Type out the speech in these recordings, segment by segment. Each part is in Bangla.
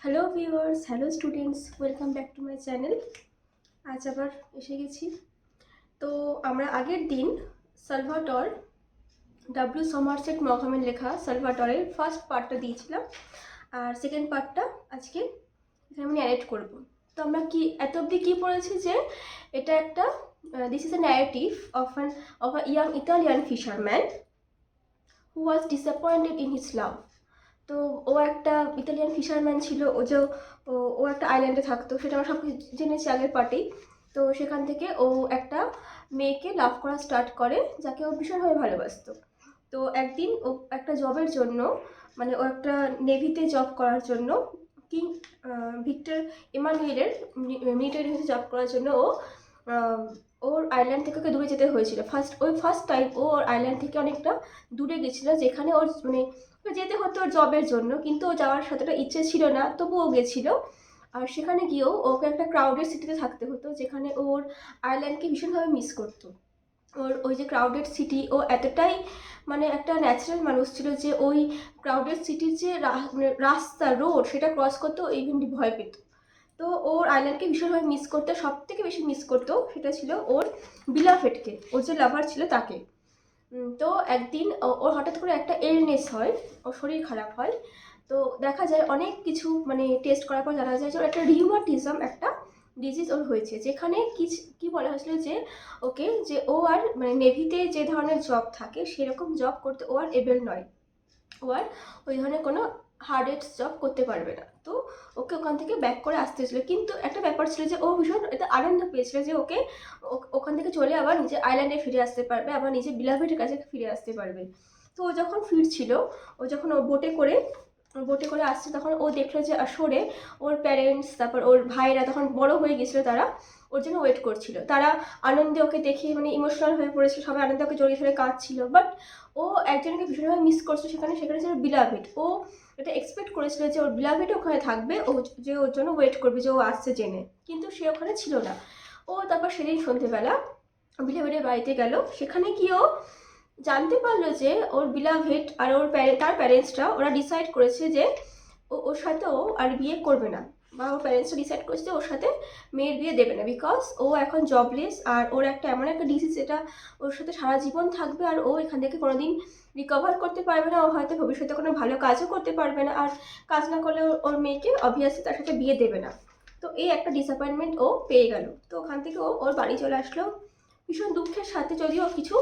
Hello viewers, hello students, welcome back to my channel. আজ আবার এসে গেছি। তো আমরা আগের দিন সালভাটর W.Somerset Maughaমের লেখা সালভাটরের ফার্স্ট পার্টটা দিয়েছিলাম, আর সেকেন্ড পার্টটা আজকে এখানে আমি ন্যারেট করব। তো আমরা কি এত অবধি কী পড়েছি যে এটা একটা this is a narrative of a young Italian fisherman who was disappointed in his love. তো ও একটা ইতালিয়ান ফিশারম্যান ছিল। ও একটা আইল্যান্ডে থাকতো, সেটা আমরা সব জেনেছি আগের পার্টেই। তো সেখান থেকে ও একটা মেয়েকে লাভ করা স্টার্ট করে, যাকে ও ভীষণভাবে ভালোবাসতো। তো একদিন ও একটা জবের জন্য, মানে ও একটা নেভিতে জব করার জন্য, কিং ভিক্টর এমানুয়েলের মিলিটারি নেভিতে জব করার জন্য ওর আইল্যান্ড থেকে ওকে দূরে যেতে হয়েছিল। ফার্স্ট টাইম ও ওর আইল্যান্ড থেকে অনেকটা দূরে গেছিলো, যেখানে ওর মানে যেতে হতো ওর জবের জন্য, কিন্তু ও যাওয়ার সাথেটা ইচ্ছে ছিল না, তবুও ও গেছিলো। আর সেখানে গিয়েও ওকে একটা ক্রাউডেড সিটিতে থাকতে হতো, যেখানে ওর আয়ারল্যান্ডকে ভীষণভাবে মিস করতো। ওর ওই যে ক্রাউডেড সিটি, ও এতটাই মানে একটা ন্যাচারাল মানুষ ছিল যে ওই ক্রাউডেড সিটির যে রাস্তা রোড সেটা ক্রস করতেও ইভেন ভয় পেত। তো ওর আইল্যান্ডকে ভীষণভাবে মিস করতো। সব থেকে বেশি মিস করতো সেটা ছিল ওর বিলাফেটকে, ওর যে লাভার ছিল তাকে। তো একদিন ওর হঠাৎ করে একটা ইলনেস হয়, ওর শরীর খারাপ হয়। তো দেখা যায় অনেক কিছু মানে টেস্ট করার পর জানা যায় যে ওর একটা রিউমাটিজম একটা ডিজিজ ওর হয়েছে, যেখানে কি বলা হয়েছিল যে ওকে, যে ও আর মানে নেভিতে যে ধরনের জব থাকে সেরকম জব করতে ও আর এবেল নয়। ও আর ওই ধরনের কোনো হার্ডেস্ট জব করতে পারবে না। তো ওকে ওখান থেকে ব্যাক করে আসতে হয়েছিল। কিন্তু একটা ব্যাপার ছিল যে ও ভীষণ এটা আনন্দ পেয়েছিল যে ওকে ওখান থেকে চলে আবার নিজের আইল্যান্ডে ফিরে আসতে পারবে, আবার নিজের বিলাভেটের কাছে ফিরে আসতে পারবে। তো ও যখন ফিরছিল, ও যখন বোটে করে আসছে, তখন ও দেখলো যে আসরে ওর প্যারেন্টস, তারপর ওর ভাইরা তখন বড় হয়ে গেছিলো, তারা ওর জন্য ওয়েট করছিল। তারা আনন্দে ওকে দেখে মানে ইমোশনাল হয়ে পড়েছিল, সবাই আনন্দে ওকে জড়িয়ে ধরে কাঁদছিল। বাট ও একজনকে ভীষণভাবে মিস করছে সেখানে ছিল বিলাভেট। ও এটা এক্সপেক্ট করেছিল যে ওর বিলাভেট ওখানে থাকবে, ও যে ওর জন্য ওয়েট করবে, যে ও আসছে জেনে, কিন্তু সে ওখানে ছিল না। ও তারপর সেদিন সন্ধ্যেবেলা বিলাভেটের বাড়িতে গেল। সেখানে গিয়েও জানতে পারলো যে ওর বিলাভেট আর তার প্যারেন্টসরা ওরা ডিসাইড করেছে যে ওর সাথে ও আর বিয়ে করবে না, বা ওর প্যারেন্টসরা ডিসাইড করেছে যে ওর সাথে মেয়ের বিয়ে দেবে না, বিকজ ও এখন জবলেস, আর ওর একটা এমন একটা ডিজিজ যেটা ওর সাথে সারা জীবন থাকবে, আর ও এখান থেকে কোনোদিন রিকভার করতে পারবে না। ও হয়তো ভবিষ্যতে কোনো ভালো কাজও করতে পারবে না, আর কাজ না করলে ওর মেয়েকে অবভিয়াসলি তার সাথে বিয়ে দেবে না। তো এই একটা ডিসঅ্যাপয়েন্টমেন্ট ও পেয়ে গেল। তো ওখান থেকে ও ওর বাড়ি চলে আসলো ভীষণ দুঃখের সাথে, যদিও কিছু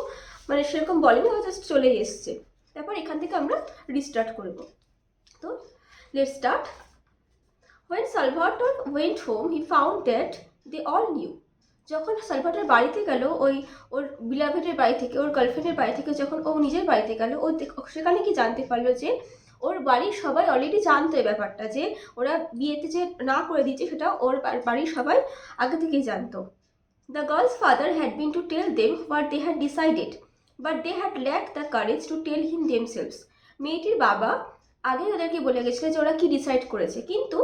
মানে সেরকম বলেনি, ও জাস্ট চলে এসছে। তারপর এখান থেকে আমরা রিস্টার্ট করব। তো let's start. When Salvatore went home, he found that they all knew. যখন সালভাটর বাড়িতে গেল, ওর বিলাভেটের বাড়ি থেকে, ওর গার্লফ্রেন্ডের বাড়ি থেকে যখন ও নিজের বাড়িতে গেল, সেখানে কি জানতে পারলো যে ওর বাড়ির সবাই অলরেডি জানতো এই ব্যাপারটা, যে ওরা বিয়েতে যে না করে দিচ্ছে সেটা ওর বাড়ির সবাই আগে থেকেই জানতো। The girl's father had been to tell them what they had decided, but they had lacked the courage to tell him themselves. মেয়েটির বাবা আগে ওদেরকে বলে গেছিল যে ওরা কি ডিসাইড করেছে, কিন্তু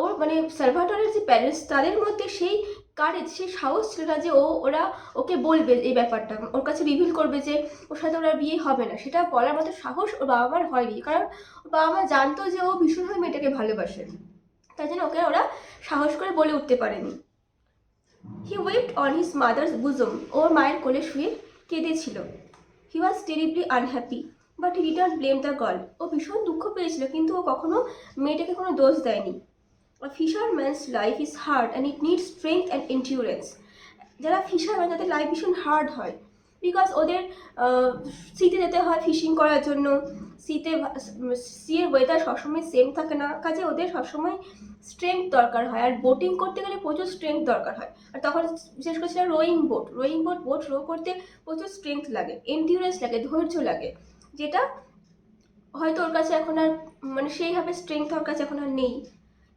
ওর মানে সালভাটরের যে প্যারেন্টস, তাদের মধ্যে সেই কারেজ, সেই সাহস ছিল না যে ওরা ওকে বলবে এই ব্যাপারটা, ওর কাছে রিভিল করবে যে ওর সাথে ওরা বিয়ে হবে না। সেটা বলার মতো সাহস ওর বাবা মার হয়নি, কারণ ওর বাবা মা জানতো যে ও ভীষণভাবে মেয়েটাকে ভালোবাসে, তাই জন্য ওকে ওরা সাহস করে বলে উঠতে পারেনি। He wept on his mother's bosom, ওর মায়ের কোলে শুয়ে কেঁদেছিল। He was terribly unhappy, but he didn't blame the girl. ও ভীষণ দুঃখ পেয়েছিল, কিন্তু ও কখনো মেয়েটাকে কোনো দোষ দেয়নি। A fisherman's life is hard and it needs strength and endurance. যারা ফিশারম্যান তাদের লাইফ ভীষণ হার্ড হয়, বিকজ ওদের সিতে যেতে হয় ফিশিং করার জন্য। সিয়ের ওয়েদার সবসময় সেম থাকে না, কাজে ওদের সবসময় স্ট্রেংথ দরকার হয়, আর বোটিং করতে গেলে প্রচুর স্ট্রেংথ দরকার হয়। আর তখন বিশেষ করে সেটা বোট রো করতে প্রচুর স্ট্রেংথ লাগে, এন্ডিউরেন্স লাগে, ধৈর্য লাগে, যেটা হয়তো ওর কাছে এখন আর মানে সেইভাবে স্ট্রেংথ ওর কাছে এখন আর নেই।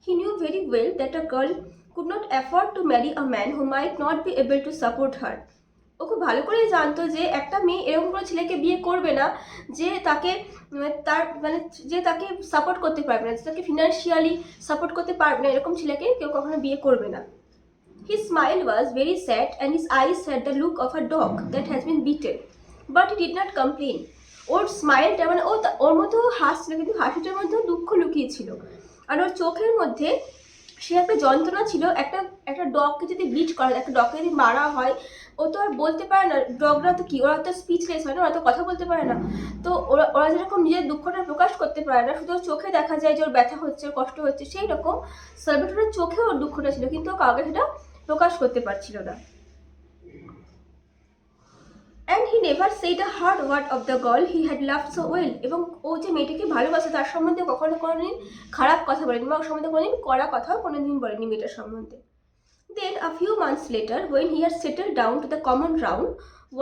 He knew very well that a girl could not afford to marry a man who might not be able to support her. ও খুব ভালো করেই জানতো যে একটা মেয়ে এরকম কোনো ছেলেকে বিয়ে করবে না যে তাকে যে তাকে সাপোর্ট করতে পারবে না, যে তাকে ফিনান্সিয়ালি সাপোর্ট করতে পারবে না, এরকম ছেলেকে কেউ কখনো বিয়ে করবে না। His smile was very sad and his eyes had the look of a dog that has been beaten, but he did not complain. ওর স্মাইলটা মানে ওর মধ্যেও হাসছিল, কিন্তু হাসিটার মধ্যেও দুঃখ লুকিয়েছিল। আর ওর চোখের মধ্যে সে একটা যন্ত্রণা ছিল, একটা একটা ডগকে যদি বিট করা যায়, একটা ডগকে যদি মারা হয়, ও তো আর বলতে পারে না, ডগরা তো কি, ওরা তো স্পিচলেস হয় না, ওরা তো কথা বলতে পারে না। তো ওরা ওরা যেরকম নিজের দুঃখটা প্রকাশ করতে পারে না, শুধু চোখে দেখা যায় যে ওর ব্যথা হচ্ছে, কষ্ট হচ্ছে, সেই রকম সালভেটরের চোখে ওর দুঃখটা ছিল, কিন্তু ও কাউকে সেটা প্রকাশ করতে পারছিল না। And he never said a hard word of the girl he had loved so well. এবং ও যে মেয়েটাকে ভালোবাসে তার সম্বন্ধে কখনো কোনোদিন খারাপ কথা বলেনি, বা ওর সম্বন্ধে কোনোদিন কড়া কথাও কোনোদিন বলেনি মেয়েটার সম্বন্ধে। Then, a few months later, when he had settled down to the common round,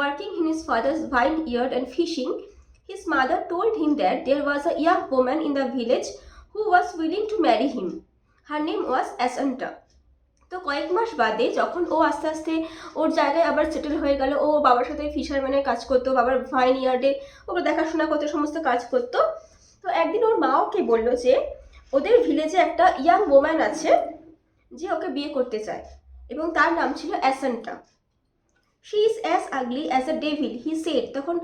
working in his father's vineyard and fishing, his mother told him that there was a young woman in the village who was willing to marry him. Her name was Assunta. তো কয়েক মাস বাদে যখন ও আস্তে আস্তে ওর জায়গায় আবার সেটেল হয়ে গেল, ও বাবার সাথে ফিশারম্যানের কাজ করতো, বাবার ভাইন ইয়ার্ডে ওকে দেখাশোনা করতো, সমস্ত কাজ করতো। তো একদিন ওর মা ওকে বললো যে ওদের ভিলেজে একটা ইয়াং ওম্যান আছে যে ওকে বিয়ে করতে চায়, এবং তার নাম ছিল Assunta. She is as ugly as a devil he said. তখন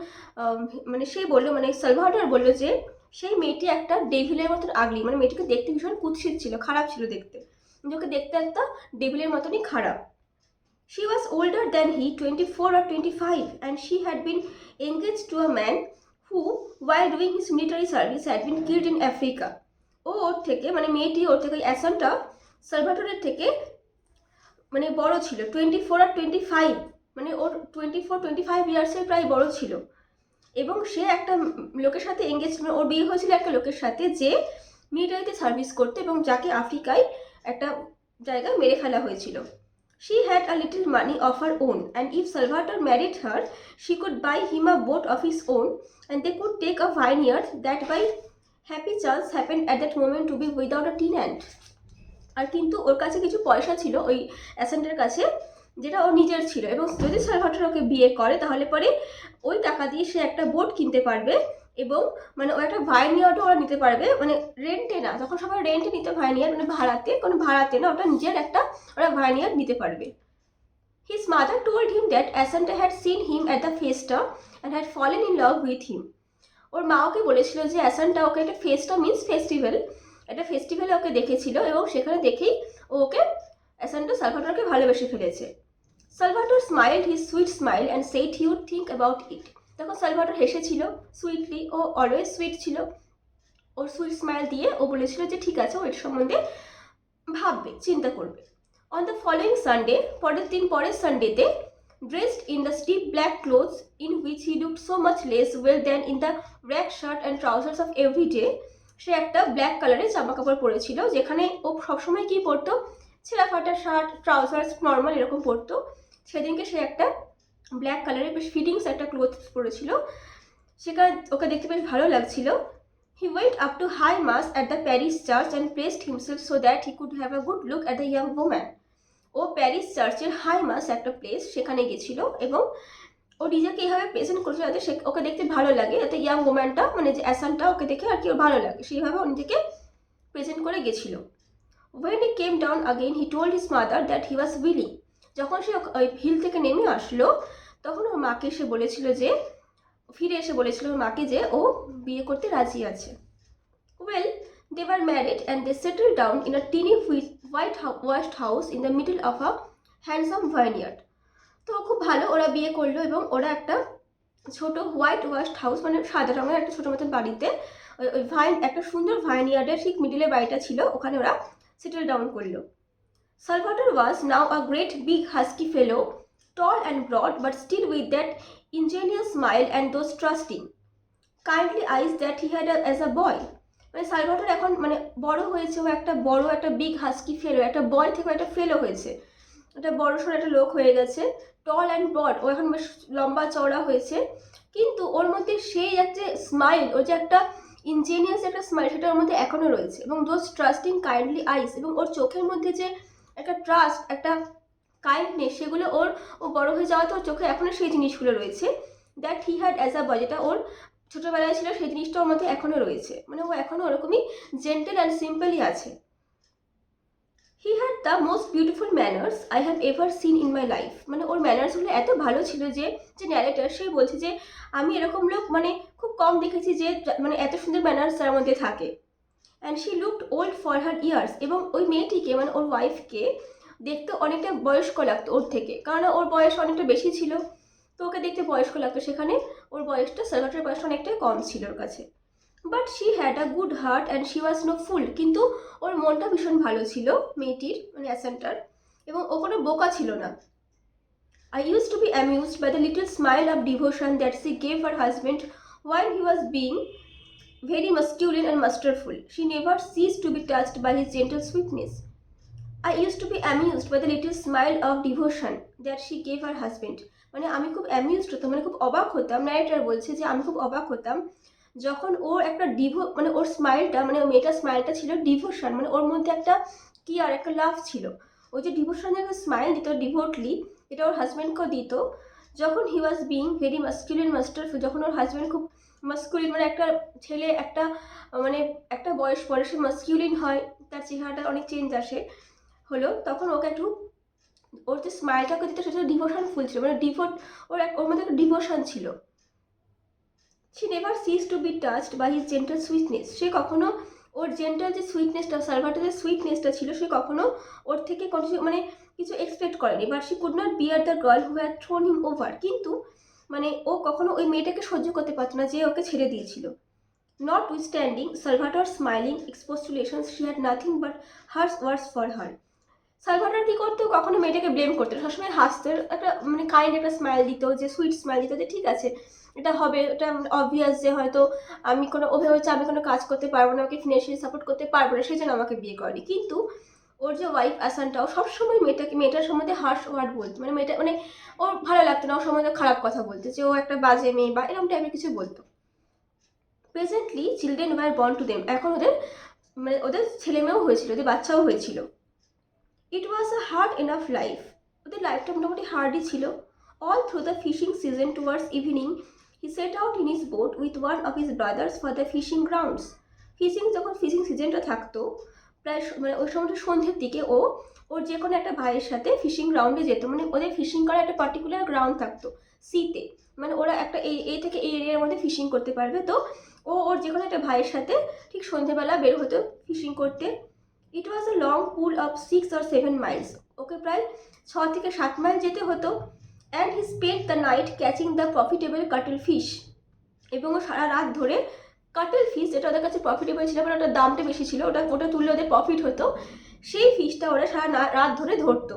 মানে সে বললো, মানে সালভাডর বললো যে সেই মেয়েটি একটা ডেভিলের মতন আগলি, মানে মেয়েটিকে দেখতে ভীষণ কুৎসিত ছিল, খারাপ ছিল দেখতে, ওকে দেখতে একটা ডেভিলের মতনই খারাপ। She was older than he, 24 or 25, and she had been engaged to a man who, while doing his military service, had been killed in Africa. ও ওর থেকে, মানে মেয়েটি ওর থেকে, অ্যাসান্টা সালভাটোরের থেকে মানে বড় ছিল, 24 আর 25, মানে ওর 24-25 ইয়ার্সের প্রায় বড় ছিল। এবং সে একটা লোকের সাথে এঙ্গেজ, ওর বিয়ে হয়েছিল একটা লোকের সাথে যে মিলিটারিতে সার্ভিস করতো এবং যাকে আফ্রিকায় একটা জায়গায় মেরে ফেলা হয়েছিল। She had a little money of her own, and if Salvatore married her, she could buy him a boat of his own, and they could take a vineyard that by happy chance happened at that moment to be without a tenant. আর কিন্তু ওর কাছে কিছু পয়সা ছিল ওই অ্যাসেন্টের কাছে, যেটা ওর নিজের ছিল, এবং যদি সালভাটোর ওকে বিয়ে করে তাহলে পরে ওই টাকা দিয়ে সে একটা বোট কিনতে পারবে, এবং মানে ও একটা ভাইনিয়ার্ডও ওরা নিতে পারবে, মানে রেন্টে না, তখন সবাই রেন্টে নিতে ভাইনিয়ার্ড, মানে ভাড়াতে, কোনো ভাড়াতে না, ওটা নিজের একটা ওরা ভাইনিয়ার্ড নিতে পারবে। His mother told him that Assunta had seen him at the fiesta and had fallen in love with him. ওর মা ওকে বলেছিল যে অ্যাসান্টা ওকে একটা ফেস্টা মিন্স ফেস্টিভ্যাল, একটা ফেস্টিভ্যালে ওকে দেখেছিল, এবং সেখানে দেখেই ওকে অ্যাসান্টা সালভাটোরকে ভালোবেসে ফেলেছে। Salvatore smiled his sweet smile and said he would think about it. তখন সালভাটোর হেসেছিল সুইটলি, ও অলওয়েজ সুইট ছিল, ওর সুইট স্মাইল দিয়ে ও বলেছিল যে ঠিক আছে, ও এর সম্বন্ধে ভাববে, চিন্তা করবে। অন দ্য ফলোয়িং সানডে, পরের সানডেতে, dressed in the stiff black clothes in which he looked so much less well than in the rag shirt and trousers of every day, সে একটা ব্ল্যাক কালারের জামা কাপড় পরেছিল, যেখানে ও সবসময় কি পরতো, ছেঁড়া ফাটা শার্ট, ট্রাউজার্স নর্মাল এরকম পরতো। সেদিনকে সে একটা ব্ল্যাক কালারের বেশ ফিটিংস একটা ক্লোথ পরেছিল, সেখানে ওকে দেখতে বেশ ভালো লাগছিল। He went up to high mass at the Paris church and placed himself so that he could have a good look at the young woman. ও প্যারিস চার্চের হাই মাস একটা প্লেস, সেখানে গেছিল, এবং ও নিজেকে এইভাবে প্রেজেন্ট করছিল যাতে সে ওকে দেখতে ভালো লাগে, যাতে ইয়াং ওম্যানটা, মানে যে অ্যাসানটা ওকে দেখে আর কি ওর ভালো লাগে, সেইভাবে ও নিজেকে প্রেজেন্ট করে গেছিল। When he came down again, he told his mother that he was willing. যখন সে ওই হিল থেকে নেমে আসলো, তখন ওর মাকে এসে বলেছিল যে, ফিরে এসে বলেছিল ওর মাকে যে ও বিয়ে করতে রাজি আছে। Well, they were married and they settled down in a teeny whitewashed house in the middle of a handsome vineyard. তো খুব ভালো, ওরা বিয়ে করলো, এবং ওরা একটা ছোট হোয়াইট ওয়াশড হাউস, মানে সাদা রঙের একটা ছোট মতন বাড়িতে, ওই একটা সুন্দর ভাইনিয়ার্ডের ঠিক মিডিলে বাড়িটা ছিল, ওখানে ওরা সেটেল ডাউন করলো। Salvatore was now a great big husky fellow, tall and broad, but still with that ingenuous smile and those trusting, kindly eyes that he had as a boy. মানে সালভাটোর এখন মানে বড় হয়েছে, ও একটা বড় একটা বিগ হাস্কি ফেলো, একটা বয় থেকে একটা ফেলো হয়েছে, একটা বড় সড়ো একটা লোক হয়ে গেছে, টল অ্যান্ড ব্রড, ও এখন বেশ লম্বা চওড়া হয়েছে, কিন্তু ওর মধ্যে সেই একটা স্মাইল, ওর যে একটা ইনজেনিয়াস একটা স্মাইল, সেটা ওর মধ্যে এখনো রয়েছে, এবং দোজ ট্রাস্টিং কাইন্ডলি আইস, এবং ওর চোখের মধ্যে যে একটা ট্রাস্ট, একটা কাইন্ডনেস, সেগুলো ও বড় হয়ে যাওয়াতে ওর চোখে এখনো সেই জিনিসগুলো রয়েছে, that he had as a boy, যেটা ওর ছোটবেলায় ছিল, সেই জিনিসটা ওর মধ্যে এখনো রয়েছে, মানে ও এখনো ওরকমই জেন্টেল অ্যান্ড সিম্পলই আছে। He had the most beautiful manners I have ever seen in my life. মানে ওর ম্যানার্সগুলো এত ভালো ছিল যে ন্যারেটার সে বলছে যে আমি এরকম লোক মানে খুব কম দেখেছি যে মানে এত সুন্দর ম্যানার্স তার মধ্যে থাকে। And she looked old for her years, এবং ওই মেয়েটিকে মানে ওর ওয়াইফকে দেখতে অনেকটা বয়স্ক লাগতো ওর থেকে, কারণ ওর বয়স অনেকটা বেশি ছিল, তো ওকে দেখতে বয়স্ক লাগতো, সেখানে ওর বয়সটা সালভাটরের বয়সটা অনেকটাই কম ছিল ওর কাছে। But she had a good heart and she was no fool, কিন্তু ওর মনটা ভীষণ ভালো ছিল মেয়েটির মানে অ্যাসেন্টার, এবং ও কোনো বোকা ছিল না। I used to be amused by the little smile of devotion that she gave her husband while he was being very masculine and masterful. She never ceased to be touched by his gentle sweetness. I used to be amused by the little smile of devotion that she gave her husband. মানে আমি খুব অ্যামিউজড হতাম, মানে খুব অবাক হতাম, নারেটার বলছে যে আমি খুব অবাক হতাম যখন ওর একটা মানে ওর স্মাইলটা, মানে ওর মেয়েটার স্মাইলটা ছিল ডিভোশন, মানে ওর মধ্যে একটা কি আর একটা লাভ ছিল। ওই যে ডিভোশনের একটা স্মাইল দিত ডিভোটলি, এটা ওর হাজব্যান্ডকেও দিত যখন হি ওয়াজ বিং ভেরি মাস্কুলিন মাস্টারফুল, যখন ওর হাজব্যান্ড খুব মাস্কুলিন, মানে একটা ছেলে একটা মানে একটা বয়স পরে সে মাস্কুলিন হয়, তার চেহারাটা অনেক চেঞ্জ আসে হলো, তখন ওকে একটু ওর যে স্মাইলটাকে দিত সেটা ডিভোশন ফুল ছিল, মানে ওর মধ্যে একটা ডিভোশন ছিল। She never ceased to be touched by his gentle sweetness. সে কখনো ওর জেন্টাল যে সুইটনেসটা, সালভাটরের সুইটনেসটা ছিল, সে কখনো ওর থেকে মানে কিছু এক্সপেক্ট করেনি। But she could not bear the girl who had thrown him over, কিন্তু মানে ও কখনো ওই মেয়েটাকে সহ্য করতে পারতো না যে ওকে ছেড়ে দিয়েছিল। Notwithstanding Salvatore smiling expostulations, she had nothing but harsh words for her. Salvatore কী করতো, কখনো মেয়েটাকে ব্লেম করতো, সবসময় হাসতো, একটা মানে কাইন্ড একটা স্মাইল দিত, যে সুইট স্মাইল দিত, যে ঠিক আছে এটা হবে, এটা অবভিয়াস যে হয়তো আমি কোনো ওভাবে হচ্ছে আমি কোনো কাজ করতে পারবো না, ওকে ফিনান্সিয়ালি সাপোর্ট করতে পারবো না, সেই জন্য আমাকে বিয়ে করেনি। কিন্তু ওর যে ওয়াইফ আসানটাও সবসময় মেয়েটার সম্বন্ধে হার্শ ওয়ার্ড বলতো, মানে মেয়েটা মানে ওর ভালো লাগতো না, ওর সম্বন্ধে খারাপ কথা বলতো, যে ও একটা বাজে মেয়ে বা এরকম টাইপের কিছু বলতো। Presently children were born to them, এখন ওদের মানে ওদের ছেলে মেয়েও হয়েছিল, ওদের বাচ্চাও হয়েছিল। It was a hard enough life, ওদের লাইফটা মোটামুটি হার্ডই ছিল। All through the fishing season towards evening he set out in his boat with one of his brothers for the fishing grounds. যখন ফিশিং সিজনটা থাকতো প্রায় মানে ওই সময়টা সন্ধ্যের দিকে ও ওর যে কোনো একটা ভাইয়ের সাথে ফিশিং গ্রাউন্ডে যেত, মানে ওদের ফিশিং করার একটা পার্টিকুলার গ্রাউন্ড থাকতো সিতে, মানে ওরা একটা এই থেকে এই এরিয়ার মধ্যে ফিশিং করতে পারবে, তো ও ওর যে কোনো একটা ভাইয়ের সাথে ঠিক সন্ধ্যেবেলা বের হতো ফিশিং করতে। It was a long pull of 6 or 7 miles, ওকে প্রায় 6 থেকে 7 মাইল যেতে হতো। And he spend the night catching the profitable cuttle fish, এবং ও সারা রাত ধরে কাটল ফিশ, যেটা ওদের কাছে প্রফিটেবল ছিল, মানে ওটার দামটা বেশি ছিল, ওটা তুললে ওদের প্রফিট হতো, সেই ফিশটা ওরা সারা রাত ধরে ধরতো।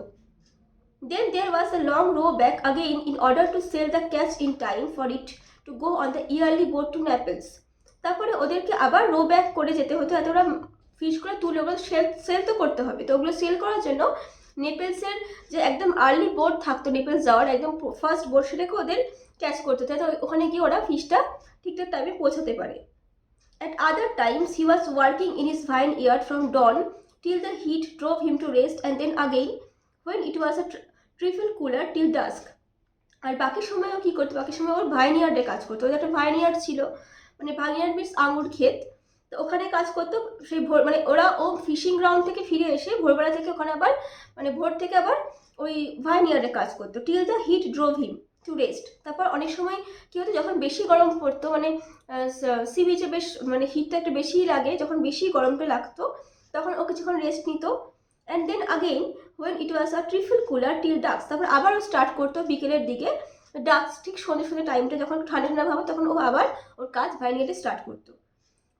দেন দেয়ার ওয়াজ a long row back again in order to sell the catch in time for it to go on the yearly boat to Naples. তারপরে ওদেরকে আবার রো ব্যাক করে যেতে হতো, এত ওরা ফিশগুলো তুলে ওগুলো সেল তো করতে হবে, তো ওগুলো সেল করার জন্য নেপেলসের যে একদম আর্লি বোট থাকতো, নেপেলস যাওয়ার একদম ফার্স্ট বোট, সেটাকে ওদের ক্যাচ করতে হতো, তো ওখানে গিয়ে ওরা ফিশটা ঠিকঠাক টাইমে পৌঁছাতে পারে। At other times he was working in his vineyard from dawn till the heat drove him to rest, and then again when it was a trifle cooler till dusk. আর বাকি সময়ও কী করতো, বাকি সময় ওর ভাইনিয়ার্ডে কাজ করতো, ওদের একটা ভাইনিয়ার্ড ছিল, মানে ভাইনিয়ার্ড মিনস আঙুর ক্ষেত, তো ওখানে কাজ করতো। সেই ভোর মানে ও ফিশিং গ্রাউন্ড থেকে ফিরে এসে ভোরবেলা থেকে ওখানে আবার মানে ভোর থেকে আবার ওই ভাইনিয়ার্ডে কাজ করতো till the heat drove him to rest. তারপর অনেক সময় কী হতো, যখন বেশি গরম পড়তো, মানে সি বিচে বেশ মানে হিটটা একটু বেশিই লাগে, যখন বেশি গরমটা লাগতো তখন ও কিছুক্ষণ রেস্ট নিত। And then again when it was a trifle cooler till dusk, তারপর আবার ও স্টার্ট করতো বিকেলের দিকে, ডাস্ক ঠিক সন্ধ্যে টাইমটা যখন ঠান্ডা ঠান্ডা ভাবে, তখন ও আবার ওর কাজ ভাইনিয়ার্ডে স্টার্ট করতো।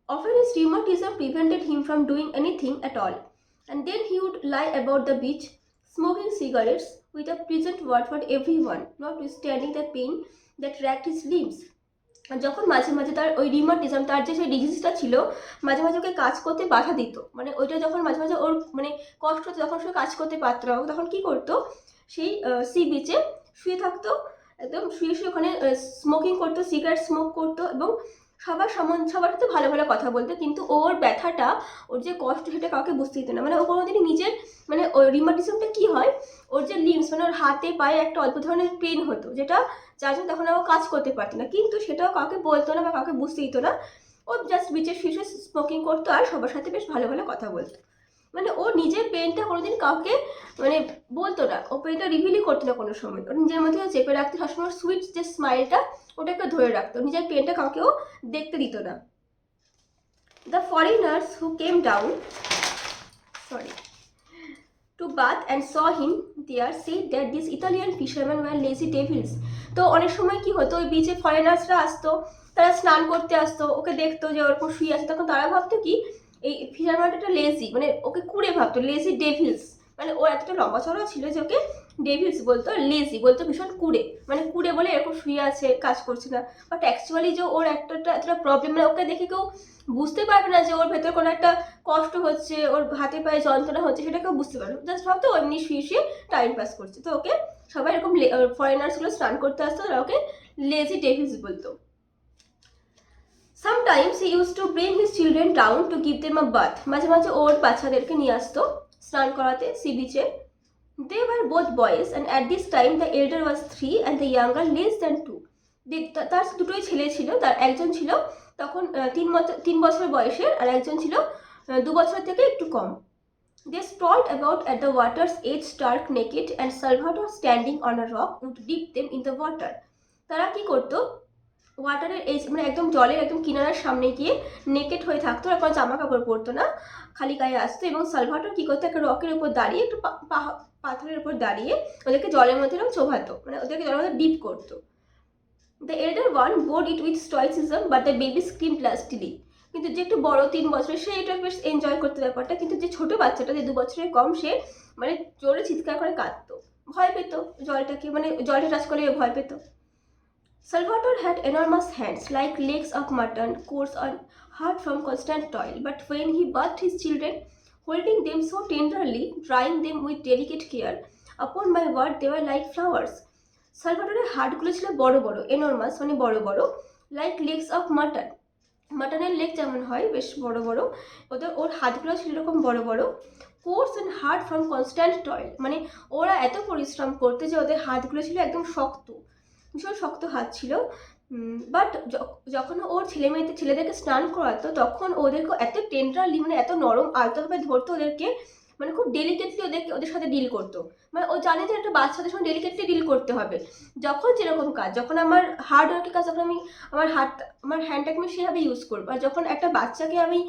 Often his rheumatism prevented him from doing anything at all, and then he would lie about the beach smoking cigarettes with a pleasant word for everyone, notwithstanding the pain that racked his limbs. যখন মাঝে মাঝে তার ওই রিউমাটিজম, তার যে সেই ডিজিজটা ছিল, মাঝে মাঝে ওকে কাজ করতে বাধা দিত, মানে ওইটা যখন মাঝে মাঝে ওর মানে কষ্ট হতো, যখন সে কাজ করতে পারত না, তখন কী করতো, সেই সি বিচে শুয়ে থাকতো, একদম শুয়ে শুয়ে ওখানে স্মোকিং করতো, সিগারেট স্মোক করতো, এবং সবার সাথে ভালো ভালো কথা বলতো, কিন্তু ওর ব্যথাটা, ওর যে কষ্ট, সেটা কাউকে বুঝতে দিত না। মানে ও কোনোদিনই নিজের মানে ওই রিউমাটিজমটা কী হয়, ওর যে লিম্স মানে ওর হাতে পায়ে একটা অল্প ধরনের পেন হতো, যেটা যার জন্য তখন ও কাজ করতে পারতো না, কিন্তু সেটাও কাউকে বলতো না বা কাউকে বুঝতে দিত না। ও জাস্ট বিচে শুয়ে স্মোকিং করতো আর সবার সাথে বেশ ভালো ভালো কথা বলতো। মানে ও নিজের পেনটা কোনোদিন কাউকে মানে বলতো না, ও পেনটা রিভিলই করতো না কোনো সময়, ওর নিজের মধ্যে চেপে রাখতে সবসময় সুইট যে স্মাইলটা ওটাকে ধরে রাখতো, নিজের পেনটা কাউকেও দেখতে দিত না। The foreigners who came down to bath and saw him there said that these Italian fishermen were lazy devils. তো অনেক সময় কি হতো, ওই বিচে ফরেনার্সরা আসতো, তারা স্নান করতে আসতো, ওকে দেখতো যে ওরকম শুয়ে আছে, তখন তারা ভাবতো কি এই ফিশারম্যানটা লেজি, মানে ওকে কুড়ে ভাবতো, লেজি ডেভিলস, মানে ও এতটা লম্বা চড়া ছিল যে ওকে ডেভিলস বলতো, লেজি বলতো ভীষণ কুড়ে, মানে কুড়ে বলে এরকম শুয়ে আছে, কাজ করছে না। বাট অ্যাকচুয়ালি যে ওর এতটা প্রবলেম, মানে ওকে দেখে কেউ বুঝতে পারবে না যে ওর ভেতরে কোনো একটা কষ্ট হচ্ছে, ওর হাতে পায়ে যন্ত্রণা হচ্ছে, সেটা কেউ বুঝতে পারবে, জাস্ট ভাবতো এমনি শুয়ে শুয়ে টাইম পাস করছে। তো ওকে সবাই এরকম ফরেনার্সগুলো স্নান করতে আসতো, ওরা ওকে লেজি ডেভিলস বলতো। Sometimes he used to bring his children down to give them a bath. মাঝে মাঝে ওর বাচ্চাদেরকে নিয়ে আসতো স্নান করাতে সি বিচে। They were both boys and at this time the elder was 3 and the younger less than 2. তার দুটোই ছেলে ছিল, তার একজন ছিল তখন 3 বছর বয়সের, আর একজন ছিল 2 বছর থেকে একটু কম। They sprawled about at the water's edge stark naked and Salvatore standing on a rock would dip them in the water. তারা কি করতো, ওয়াটারের এজ মানে একদম জলের একদম কিনারার সামনে গিয়ে নেকেট হয়ে থাকতো, আর কোনো জামা কাপড় পরতো না, খালি গায়ে আসতো, এবং সালভাটোর কি করতো, একটা রকের উপর দাঁড়িয়ে, একটু পাথরের উপর দাঁড়িয়ে ওদেরকে জলের মধ্যে এরকম চোভাতো, মানে ওদেরকে জলের মধ্যে ডিপ করতো। The elder one bored it with stoicism but the baby scream lustily. কিন্তু যে একটু বড় 3 বছরের, সে এটা বেশ এনজয় করতে ব্যাপারটা, কিন্তু যে ছোট বাচ্চাটা যে 2 বছরের কম, সে মানে জোরে চিৎকার করে কাঁদতো, ভয় পেতো জলটাকে, মানে জলটা টাচ করলে ভয় পেতো। Salvatore had enormous hands, like legs of mutton, coarse and hard from constant toil. But when he bathed his children, holding them so tenderly, drying them with delicate care, upon my word, they were like flowers. Salvatore's হাতগুলো ছিল বড় বড়, enormous মানে বড় বড়, like legs of mutton. মাটনের লেগ যেমন হয় বেশ বড় বড়, ওর হাতগুলো ছিল এরকম বড় বড়। Course and hard from constant toil, মানে ওরা এত পরিশ্রম করতে যে ওদের হাতগুলো ছিল একদম শক্ত, ভীষণ শক্ত হাত ছিল। বাট যখন ওর ছেলেদেরকে স্নান করাতো, তখন ওদেরকে এত টেন্ডারলি, মানে এত নরম আলতোভাবে ধরতো ওদেরকে, মানে খুব ডেলিকেটলি ওদের সাথে ডিল করতো। মানে ও জানে যে একটা বাচ্চাদের সঙ্গে ডেলিকেটলি ডিল করতে হবে। যখন যেরকম কাজ, যখন আমার হার্ড ওয়ার্কের কাজ, যখন আমি আমার হ্যান্ডটাকে আমি সেভাবে ইউজ করবো, আর যখন একটা বাচ্চাকে আমি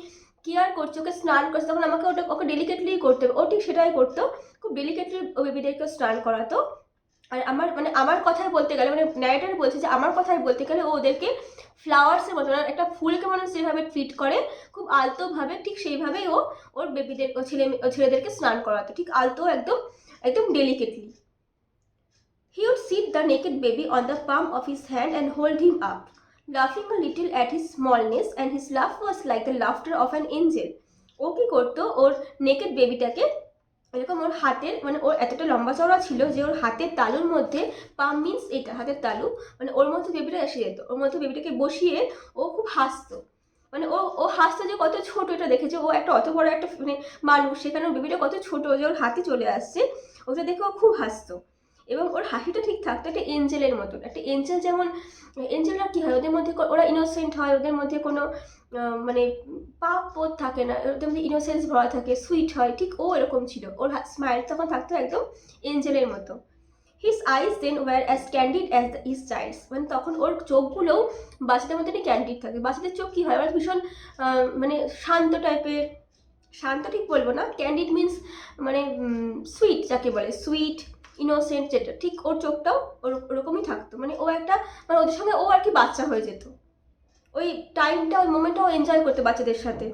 কেয়ার করছি, ওকে স্নান করছি, তখন আমাকে ওকে ডেলিকেটলি করতে হবে। ও ঠিক সেটাই করতো, খুব ডেলিকেটলি বেবিদেরকে স্নান করাতো। আর আমার কথাই বলতে গেলে, মানে ন্যারেটর বলছে যে আমার কথাই বলতে গেলে, ও ওদেরকে ফ্লাওয়ার্সের মতো, একটা ফুলকে মানুষ যেভাবে ট্রিট করে খুব আলতোভাবে, ঠিক সেইভাবেই ওর ছেলেদেরকে স্নান করাতো, ঠিক আলতো, একদম একদম delicately. He would sit the naked baby on the palm of his hand and hold him up, laughing a little at his smallness, and his laugh was like the laughter of an angel. ও কি করতো, ওর নেকেড বেবিটাকে এরকম ওর হাতের, মানে ওর এতটা লম্বা চওড়া ছিল যে ওর হাতের তালুর মধ্যে, পাম মিন্স এটা হাতের তালু, মানে ওর মধ্যে বেবিটা এসে যেত, ওর মধ্যে বেবিটাকে বসিয়ে ও খুব হাসতো। মানে ও হাসতো যে কত ছোট, এটা দেখেছে ও একটা অত বড় একটা মানে মানুষ, সেখানে ওর বেবিটা কত ছোট যে ওর হাতে চলে আসছে, ওটা দেখে ও খুব হাসতো। এবং ওর হাসিটা ঠিক থাকতো একটা এঞ্জেলের মতন। একটা এঞ্জেল যেমন, এঞ্জেলরা কী হয়, ওদের মধ্যে ওরা ইনোসেন্ট হয়, ওদের মধ্যে কোনো মানে পাপ বোধ থাকে না, ওদের মধ্যে ইনোসেন্স ভরা থাকে, সুইট হয়, ঠিক ও এরকম ছিল। ওর স্মাইল তখন থাকতো একদম এঞ্জেলের মতো। His eyes then were as candid as his child's, মানে তখন ওর চোখগুলোও বাচ্চাদের মধ্যে ক্যান্ডিড থাকে। বাচ্চাদের চোখ কী হয়, ওরা ভীষণ মানে শান্ত টাইপের, শান্ত ঠিক বলবো না, ক্যান্ডিড মিন্স মানে সুইট যাকে বলে, সুইট ইনোসেন্ট যেটা, ঠিক ওর চোখটাও ওরকমই থাকতো। মানে ও একটা, মানে ওদের সঙ্গে ও আর কি বাচ্চা হয়ে যেত, ওই টাইমটা, ওই মোমেন্টটা ও এনজয় করতে বাচ্চাদের সাথে।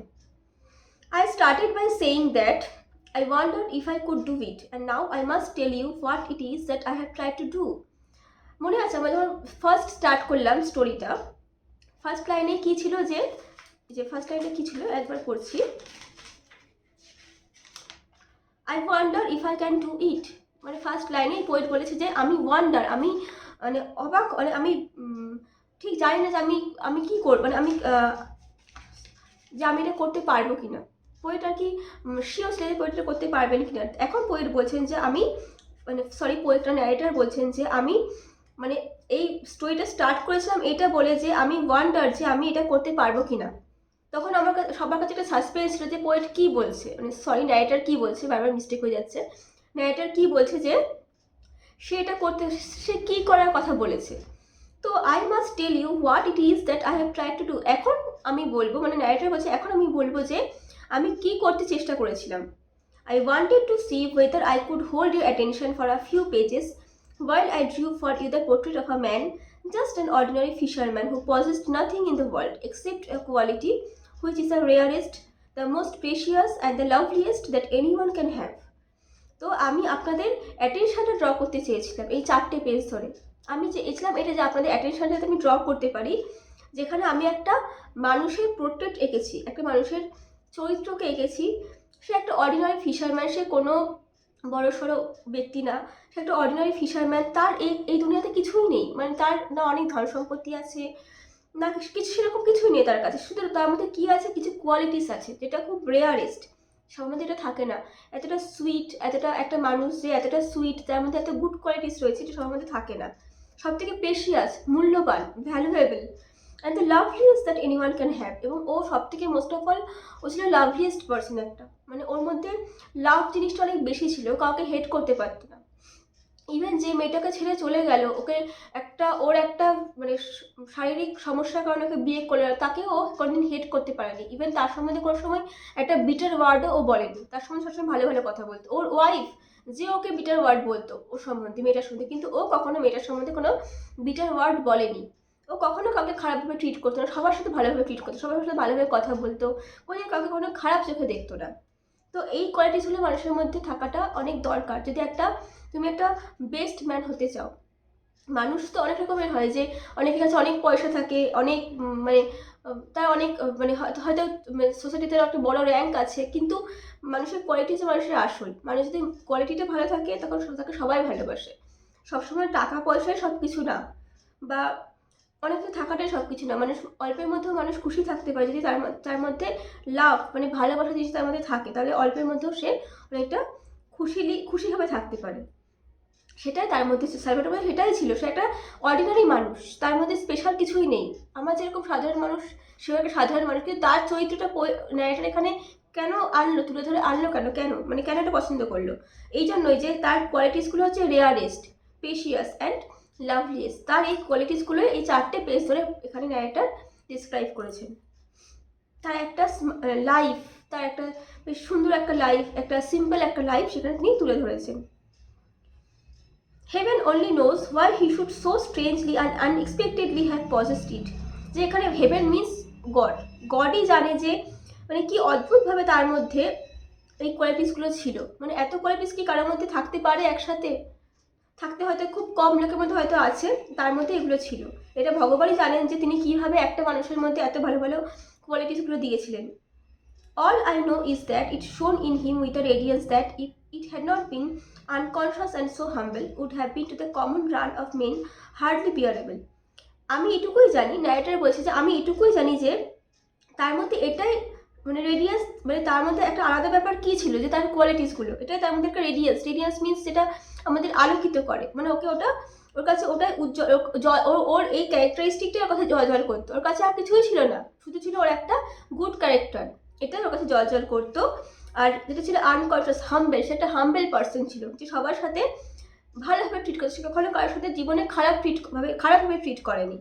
I started by saying that I wondered if I could do it, and now I must tell you what it is that I have tried to do. মনে আছে আমরা যখন ফার্স্ট স্টার্ট করলাম স্টোরিটা, ফার্স্ট লাইনে কি ছিল, যে ফার্স্ট লাইনে কি ছিল একবার পড়ছি, I wonder if I can do it. মানে ফার্স্ট লাইনেই পোয়েট বলেছে যে আমি ওয়ান্ডার, আমি মানে অবাক, মানে আমি ঠিক জানি না যে আমি কি করব, মানে যে আমি এটা করতে পারবো কিনা। পোয়েট আর কি শিওর ছিল যে পোয়েটটা করতে পারবেন কিনা। এখন পোয়েট বলছেন যে আমি, মানে সরি পোয়েটটা ন্যারেটর বলছেন যে আমি, মানে এই স্টোরিটা স্টার্ট করেছিলাম এটা বলে যে আমি ওয়ান্ডার, যে আমি এটা করতে পারবো কিনা। তখন আমার সবার কাছে একটা সাসপেন্স ছিল যে পোয়েট কী বলছে, মানে সরি ন্যারেটর কী বলছে, বারবার মিস্টেক হয়ে যাচ্ছে। ন্যারেটর কী বলছে যে সে এটা করতে, সে কী করার কথা বলেছে। তো I must tell you what it is that I have try to do. এখন আমি বলবো, মানে ন্যারেটর বলছে এখন আমি বলবো যে আমি কি করতে চেষ্টা করেছিলাম। I wanted to see whether I could hold your attention for a few pages while I drew for you the portrait of a man, just an ordinary fisherman who possessed nothing in the world except a quality which is the rarest, the most precious and the loveliest that anyone can have. তো আমি আপনাদের অ্যাটেনশনটা ড্র করতে চেয়েছিলাম এই 4টে পেজ ধরে। আমি চেয়েছিলাম এটা যে আপনাদের অ্যাটেনশনটা আমি ড্র করতে পারি, যেখানে আমি একটা মানুষের পোর্ট্রেট এঁকেছি, একটা মানুষের চরিত্রকে এঁকেছি। সে একটা অর্ডিনারি ফিশারম্যান, সে কোনো বড় সড়ো ব্যক্তি না, সে একটা অর্ডিনারি ফিশারম্যান। তার এই দুনিয়াতে কিছুই নেই, মানে তার না অনেক ধন সম্পত্তি আছে, না কিছু সেরকম কিছুই নেই তার কাছে। শুধু তার মধ্যে কী আছে, কিছু কোয়ালিটিস আছে যেটা খুব রেয়ারেস্ট, সবার মধ্যে এটা থাকে না। এতটা সুইট, এতটা একটা মানুষ যে এতটা সুইট, তার মধ্যে এত গুড কোয়ালিটিস রয়েছে, এটা সবার মধ্যে থাকে না। সব থেকে প্রেশিয়াস, মূল্যবান, valuable and the loveliest that anyone can have. এবং ও সব থেকে মোস্ট অফ অল ও ছিল লাভলিয়েস্ট পার্সন একটা, মানে ওর মধ্যে লাভ জিনিসটা অনেক বেশি ছিল, কাউকে হেট করতে পারতো না। ইভেন যে মেয়েটাকে ছেড়ে চলে গেল, ওকে ওর একটা মানে শারীরিক সমস্যার কারণে ওকে বিয়ে করলো, তাকে ও কোনোদিন হেট করতে পারেনি। ইভেন তার সম্বন্ধে কোনো সময় একটা বিটার ওয়ার্ডও ও বলেনি, তার সম্বন্ধে সবসময় ভালো ভালো কথা বলতো। ওর ওয়াইফ যে ওকে বিটার ওয়ার্ড বলতো ওর সম্বন্ধে, মেয়েটার সম্বন্ধে, কিন্তু ও কখনো মেয়েটার সম্বন্ধে কোনো বিটার ওয়ার্ড বলেনি। ও কখনো কাউকে খারাপভাবে ট্রিট করতো না, সবার সাথে ভালোভাবে ট্রিট করতো, সবার সাথে ভালোভাবে কথা বলতো, কোনো কাউকে কোনো খারাপ চোখে দেখতো না। তো এই কোয়ালিটিসগুলো মানুষের মধ্যে থাকাটা অনেক দরকার যদি তুমি একটা বেস্ট ম্যান হতে চাও। মানুষ তো অনেক রকমের হয়, যে অনেকের কাছে অনেক পয়সা থাকে, অনেক মানে তার অনেক মানে হয়তো সোসাইটিতে একটা বড় র্যাঙ্ক আছে, কিন্তু মানুষের কোয়ালিটি হচ্ছে মানুষের আসল। মানুষ যদি কোয়ালিটিটা ভালো থাকে তখন তাকে সবাই ভালোবাসে। সবসময় টাকা পয়সায় সব কিছু না, বা অনেক কিছু থাকাটাই সব কিছু না। মানুষ অল্পের মধ্যেও মানুষ খুশি থাকতে পারে যদি তার মধ্যে লাভ মানে ভালোবাসা জিনিস তার মধ্যে থাকে, তাহলে অল্পের মধ্যেও সে অনেকটা খুশিভাবে থাকতে পারে। সেটাই তার মধ্যে সালভাটোর মধ্যে সেটাই ছিল। সে একটা অর্ডিনারি মানুষ, তার মধ্যে স্পেশাল কিছুই নেই। আমরা যেরকম সাধারণ মানুষ, সেও একটা সাধারণ মানুষ, কিন্তু তার চরিত্রটা ন্যারেটর এখানে কেন আনলো, তুলে ধরে আনলো কেন মানে কেন এটা পছন্দ করলো, এই জন্যই যে তার কোয়ালিটিসগুলো হচ্ছে রেয়ারেস্ট, প্রেশিয়াস অ্যান্ড লাভলিয়েস্ট। তার এই কোয়ালিটিসগুলো এই 4টে পেজ ধরে এখানে ন্যারেটর ডিসক্রাইব করেছেন। তার একটা লাইফ, তার একটা বেশ সুন্দর একটা লাইফ, একটা সিম্পল একটা লাইফ সেখানে তিনি তুলে ধরেছেন। Heaven only knows why he should so strangely and unexpectedly have possessed it. যে এখানে হেভেন মিন্স গড, গডই জানে যে মানে কি অদ্ভুতভাবে তার মধ্যে এই কোয়ালিটিসগুলো ছিল। মানে এত কোয়ালিটিস কি কারোর মধ্যে থাকতে পারে একসাথে? থাকতে হয়তো খুব কম লোকের মধ্যে হয়তো আছে, তার মধ্যে এগুলো ছিল। এটা ভগবানই জানেন যে তিনি কীভাবে একটা মানুষের মধ্যে এত ভালো ভালো কোয়ালিটিসগুলো দিয়েছিলেন। All I know is that it shone in him with a radiance that, if it had not been unconscious and so humble, would have been to the common run of men hardly bearable. আমি এটুকুই জানি, ন্যারেটর বলছে যে আমি এটুকুই জানি যে তার মধ্যে এটাই মানে রেডিয়েন্স, মানে তার মধ্যে একটা আলাদা ব্যাপার কী ছিল যে তার কোয়ালিটিসগুলো, এটাই তার মধ্যে একটা রেডিয়েন্স মিনস যেটা আমাদের আলোকিত করে। মানে ওর কাছে ওটাই উজ্জ্বল, ওর এই ক্যারেক্টারিস্টিকটাই ওর কাছে জল করতো। ওর কাছে আর কিছুই ছিল না, শুধু ছিল ওর একটা গুড ক্যারেক্টার, এটাই ওর কাছে জল করতো। আর যেটা ছিল আনকনসিয়াস হাম্বেল, সেটা হাম্বেল পার্সন ছিল, যে সবার সাথে ভালোভাবে ট্রিট করছে, সে কখনো কারোর সাথে জীবনে খারাপভাবে ট্রিট করেনি।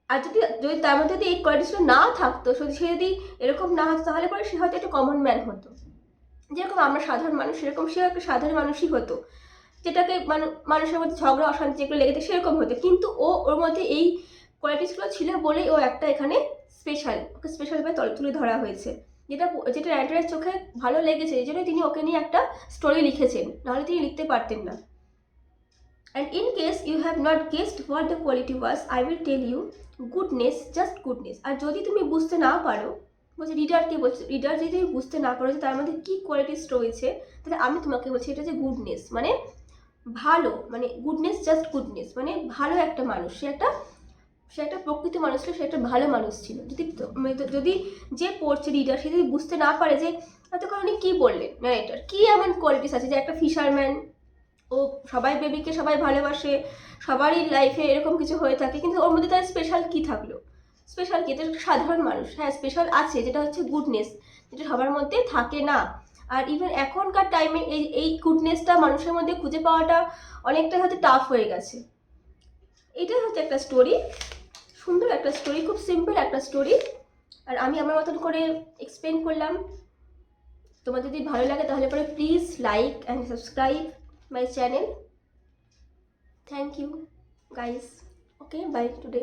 আর যদি তার মধ্যে যদি এই কোয়ালিটিসগুলো না থাকতো, সে যদি এরকম না হতো, তাহলে পরে সে হয়তো একটা কমন ম্যান হতো। যেরকম আমরা সাধারণ মানুষ, সেরকম সেও একটা সাধারণ মানুষই হতো, যেটাকে মানুষের মধ্যে ঝগড়া অশান্তি যেগুলো লেগেছে সেরকম হতো। কিন্তু ওর মধ্যে এই কোয়ালিটিসগুলো ছিল বলেই ও একটা এখানে ওকে স্পেশালভাবে তুলে ধরা হয়েছে, যেটা রাইটারের চোখে ভালো লেগেছে, এই জন্যই তিনি ওকে নিয়ে একটা স্টোরি লিখেছেন, নাহলে তিনি লিখতে পারতেন না। And in case you have not guessed what the quality was, I will tell you, goodness, just goodness. আর যদি তুমি বুঝতে না পারো, বলছে রিডার যদি তুমি বুঝতে না পারো যে তার মধ্যে কী কোয়ালিটিস রয়েছে, তাহলে আমি তোমাকে বলছি এটা যে গুডনেস, মানে ভালো, মানে গুডনেস, জাস্ট গুডনেস, মানে ভালো একটা মানুষ। সে একটা প্রকৃত মানুষ ছিল, সে একটা ভালো মানুষ ছিল। যদি যে পড়ছে রিডার, সে যদি বুঝতে না পারে যে এতক্ষণ উনি কী বললেন, ন্যারেটর কী এমন কোয়ালিটিস আছে, যে একটা ফিশারম্যান, ও বেবিকে সবাই ভালোবাসে, সবারই লাইফে এরকম কিছু হয়ে থাকে, কিন্তু ওর মধ্যে তার স্পেশাল কী থাকলো? স্পেশাল কি? এটা সাধারণ মানুষ, হ্যাঁ স্পেশাল আছে, যেটা হচ্ছে গুডনেস, যেটা সবার মধ্যে থাকে না। আর ইভেন এখনকার টাইমে এই গুডনেসটা মানুষের মধ্যে খুঁজে পাওয়াটা অনেকটা হয়তো টাফ হয়ে গেছে। এটাই হচ্ছে একটা স্টোরি, সুন্দর একটা স্টোরি, খুব সিম্পল একটা স্টোরি, আর আমি আমার মতন করে এক্সপ্লেন করলাম। তোমার যদি ভালো লাগে তাহলে পরে please like and subscribe my channel. Thank you guys. Okay, bye today.